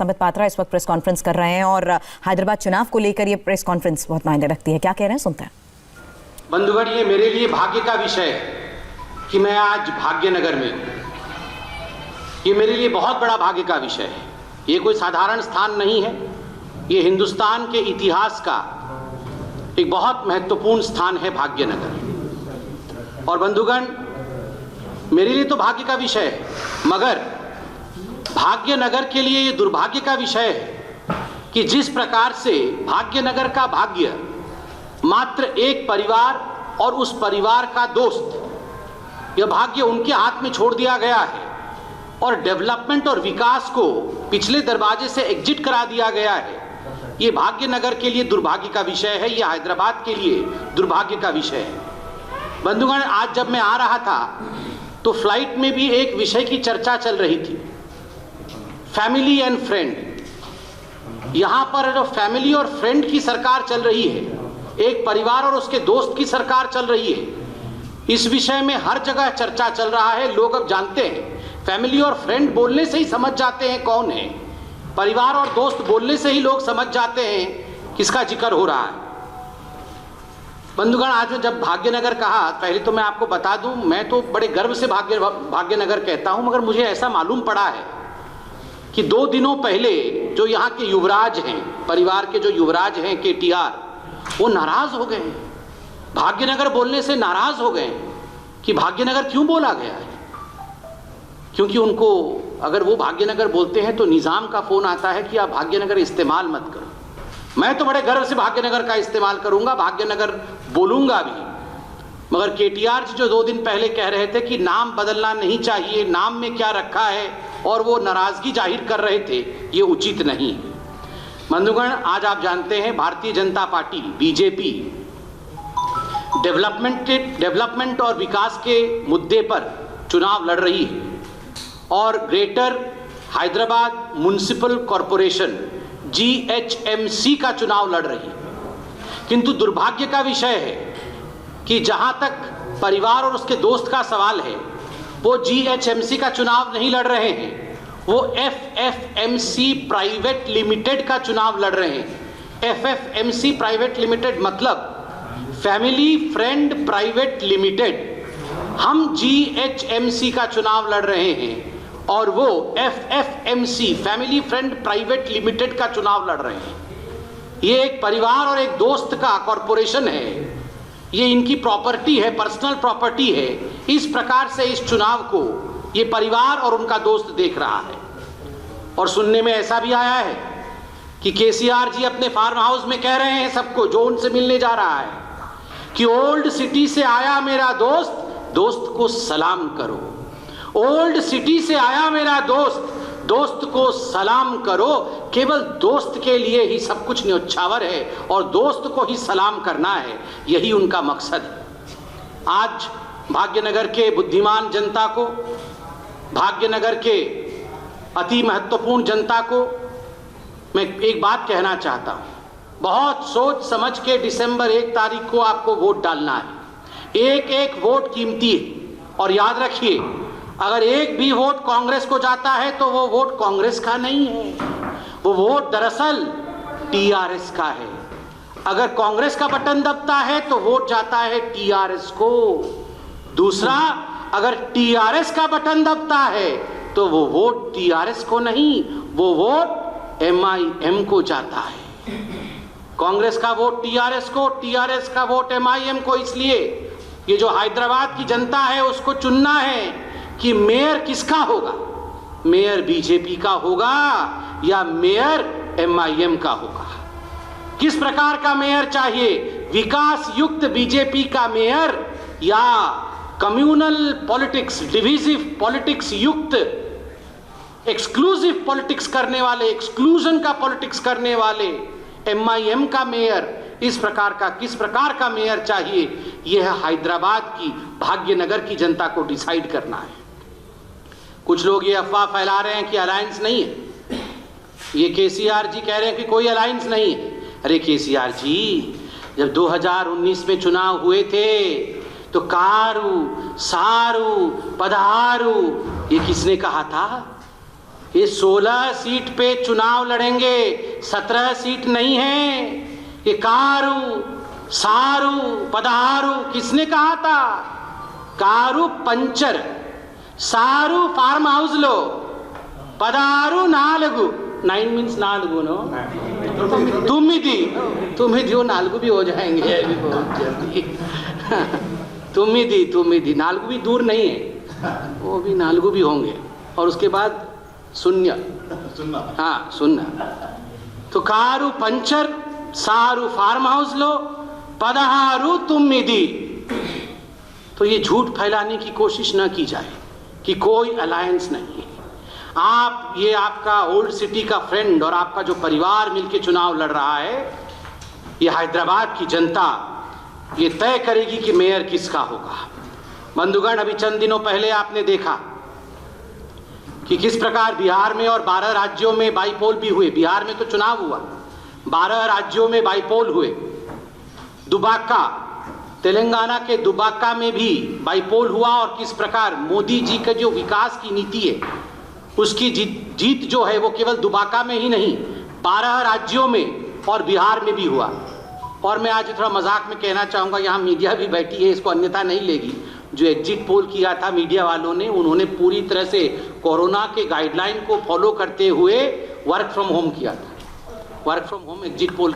संबित पात्रा इस वक्त press conference कर रहे हैं और हैदराबाद चुनाव को लेकर ये प्रेस कॉन्फ्रेंस बहुत मायने रखती है। क्या कह रहे हैं, सुनते हैं। बंधुगण, ये मेरे लिए भाग्य का विषय है कि मैं आज भाग्यनगर में हूं। ये मेरे लिए बहुत बड़ा भाग्य का विषय है। ये कोई साधारण स्थान नहीं है। ये हिंदुस्तान के इतिहास का एक बहुत महत्वपूर्ण स्थान है भाग्यनगर। और बंधुगण, मेरे लिए तो भाग्य का विषय है, मगर भाग्यनगर के लिए ये दुर्भाग्य का विषय है कि जिस प्रकार से भाग्यनगर का भाग्य मात्र एक परिवार और उस परिवार का दोस्त, यह भाग्य उनके हाथ में छोड़ दिया गया है और डेवलपमेंट और विकास को पिछले दरवाजे से एग्जिट करा दिया गया है। ये भाग्यनगर के लिए दुर्भाग्य का विषय है। यह हैदराबाद के लिए दुर्भाग्य का विषय है। बंधुगण, आज जब मैं आ रहा था तो फ्लाइट में भी एक विषय की चर्चा चल रही थी, फैमिली एंड फ्रेंड। यहां पर जो फैमिली और फ्रेंड की सरकार चल रही है, एक परिवार और उसके दोस्त की सरकार चल रही है, इस विषय में हर जगह चर्चा चल रहा है। लोग अब जानते हैं, फैमिली और फ्रेंड बोलने से ही समझ जाते हैं कौन है। परिवार और दोस्त बोलने से ही लोग समझ जाते हैं किसका जिक्र हो रहा है। बंधुगण, आज जब भाग्यनगर कहा, पहले तो मैं आपको बता दूं, मैं तो बड़े गर्व से भाग्यनगर कहता हूं, मगर मुझे ऐसा मालूम पड़ा है कि 2 दिनों पहले जो यहाँ के युवराज हैं, परिवार के जो युवराज हैं केटीआर, वो नाराज हो गए। भाग्यनगर बोलने से नाराज हो गए कि भाग्यनगर क्यों बोला गया है। क्योंकि उनको, अगर वो भाग्यनगर बोलते हैं तो निजाम का फोन आता है कि आप भाग्यनगर इस्तेमाल मत करो। मैं तो बड़े गर्व से भाग्यनगर का इस्तेमाल करूंगा, भाग्यनगर बोलूंगा भी, मगर केटीआर जी जो 2 दिन पहले कह रहे थे कि नाम बदलना नहीं चाहिए, नाम में क्या रखा है, और वो नाराजगी जाहिर कर रहे थे, ये उचित नहीं है। बंधुगण, आज आप जानते हैं Bharatiya Janata party BJP development और विकास के मुद्दे पर चुनाव लड़ रही है और greater Hyderabad municipal corporation GHMC का चुनाव लड़ रही है। किंतु दुर्भाग्य का विषय है कि जहां तक परिवार और उसके दोस्त का सवाल है, वो GHMC का चुनाव नहीं लड़ रहे हैं, वो FFMC प्राइवेट लिमिटेड का चुनाव लड़ रहे हैं। FFMC प्राइवेट लिमिटेड मतलब फैमिली फ्रेंड प्राइवेट लिमिटेड। हम GHMC का चुनाव लड़ रहे हैं और वो FFMC family friend private limited का चुनाव लड़ रहे हैं। ये एक परिवार और एक दोस्त का कॉरपोरेशन है, ये इनकी प्रॉपर्टी है, पर्सनल प्रॉपर्टी है। इस प्रकार से इस चुनाव को ये परिवार और उनका दोस्त देख रहा है। और सुनने में ऐसा भी आया है कि केसीआर जी अपने फार्म हाउस में कह रहे हैं सबको जो उनसे मिलने जा रहा है कि ओल्ड सिटी से आया मेरा दोस्त, दोस्त को सलाम करो। ओल्ड सिटी से आया मेरा दोस्त, दोस्त को सलाम करो। केवल दोस्त के लिए ही सब कुछ न्योछावर है और दोस्त को ही सलाम करना है, यही उनका मकसद है। आज भाग्यनगर के बुद्धिमान जनता को, भाग्यनगर के अति महत्वपूर्ण जनता को मैं एक बात कहना चाहता हूं। बहुत सोच समझ के दिसंबर 1 तारीख को आपको वोट डालना है। एक एक वोट कीमती है और याद रखिए, अगर एक भी वोट कांग्रेस को जाता है तो वो वोट कांग्रेस का नहीं है, वो वोट दरअसल टीआरएस का है। अगर कांग्रेस का बटन दबता है तो वोट जाता है टीआरएस को। दूसरा, अगर टीआरएस का बटन दबता है तो वो वोट टीआरएस को नहीं, वो वोट MIM को जाता है। कांग्रेस का वोट टीआरएस को, टीआरएस का वोट MIM को। इसलिए ये जो हैदराबाद की जनता है उसको चुनना है कि मेयर किसका होगा, मेयर बीजेपी का होगा या मेयर MIM का होगा। किस प्रकार का मेयर चाहिए, विकास युक्त बीजेपी का मेयर या कम्युनल पॉलिटिक्स, डिविजिव पॉलिटिक्स युक्त, एक्सक्लूसिव पॉलिटिक्स करने वाले, एक्सक्लूजन का पॉलिटिक्स करने वाले MIM का मेयर, इस प्रकार का किस प्रकार का मेयर चाहिए, यह हैदराबाद की, भाग्यनगर की जनता को डिसाइड करना है। कुछ लोग ये अफवाह फैला रहे हैं कि अलायंस नहीं है। ये केसीआर जी कह रहे हैं कि कोई अलायंस नहीं है। अरे केसीआर जी, जब 2019 में चुनाव हुए थे तो कारू, सारू, पधारू, ये किसने कहा था? ये 16 सीट पे चुनाव लड़ेंगे, 17 सीट नहीं है। ये कारू सारू पदहारू किसने कहा था? कारू पंचर, सारू फार्म हाउस लो, पदहारू नालगु, 9 मीन्स नालगु नो, तुम्हिदी वो नालगु भी हो जाएंगे अभी बहुत जल्दी। तुम्हिदी नालगु भी दूर नहीं है, वो भी नालगु भी होंगे। और उसके बाद सुन्ना, हाँ सुन्ना। तो कारू पंचर, सारू फार्म हाउस लो, पदहारू तुम्हिदी। तो ये झूठ फैलाने की कोशिश ना की जाए कि कोई अलायंस नहीं है। आप, ये आपका ओल्ड सिटी का फ्रेंड और आपका जो परिवार मिलके चुनाव लड़ रहा है, ये हैदराबाद की जनता ये तय करेगी कि मेयर किसका होगा। बंधुगण, अभी चंद दिनों पहले आपने देखा कि किस प्रकार बिहार में और 12 राज्यों में बाईपोल भी हुए। बिहार में तो चुनाव हुआ, 12 राज्यों में बाईपोल हुए। दुबाका, तेलंगाना के दुबाका में भी बाईपोल हुआ और किस प्रकार मोदी जी का जो विकास की नीति है उसकी जीत जो है वो केवल दुबाका में ही नहीं, 12 राज्यों में और बिहार में भी हुआ। और मैं आज थोड़ा मजाक में कहना चाहूँगा, यहाँ मीडिया भी बैठी है, इसको अन्यथा नहीं लेगी। जो एग्जिट पोल किया था मीडिया वालों ने, उन्होंने पूरी तरह से कोरोना के गाइडलाइन को फॉलो करते हुए वर्क फ्रॉम होम किया था। Work from home exit poll.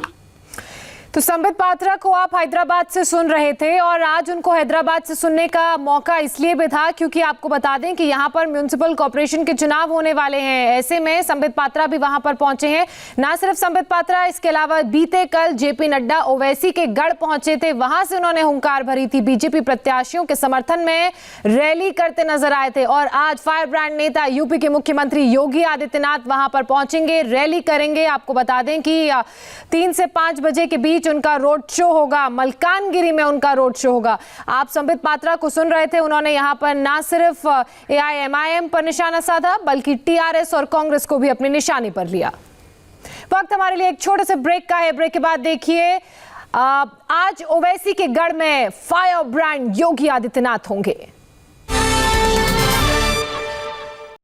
तो संबित पात्रा को आप हैदराबाद से सुन रहे थे और आज उनको हैदराबाद से सुनने का मौका इसलिए भी था क्योंकि आपको बता दें कि यहाँ पर म्युनिसिपल कॉर्पोरेशन के चुनाव होने वाले हैं। ऐसे में संबित पात्रा भी वहां पर पहुंचे हैं। ना सिर्फ संबित पात्रा, इसके अलावा बीते कल जेपी नड्डा ओवैसी के गढ़ पहुंचे थे। वहां से उन्होंने हुंकार भरी थी, बीजेपी प्रत्याशियों के समर्थन में रैली करते नजर आए थे। और आज फायर ब्रांड नेता यूपी के मुख्यमंत्री योगी आदित्यनाथ वहां पर पहुंचेंगे, रैली करेंगे। आपको बता दें कि 3 से 5 बजे के बीच उनका रोड शो होगा, मलकानगिरी में उनका रोड शो होगा। आप संबित पात्रा को सुन रहे थे, उन्होंने यहां पर ना सिर्फ एआईएमआईएम पर निशाना साधा बल्कि टीआरएस और कांग्रेस को भी अपने निशाने पर लिया। वक्त हमारे लिए एक छोटे से ब्रेक का है। ब्रेक के बाद देखिए, आज ओवैसी के गढ़ में फायर ब्रांड योगी आदित्यनाथ होंगे।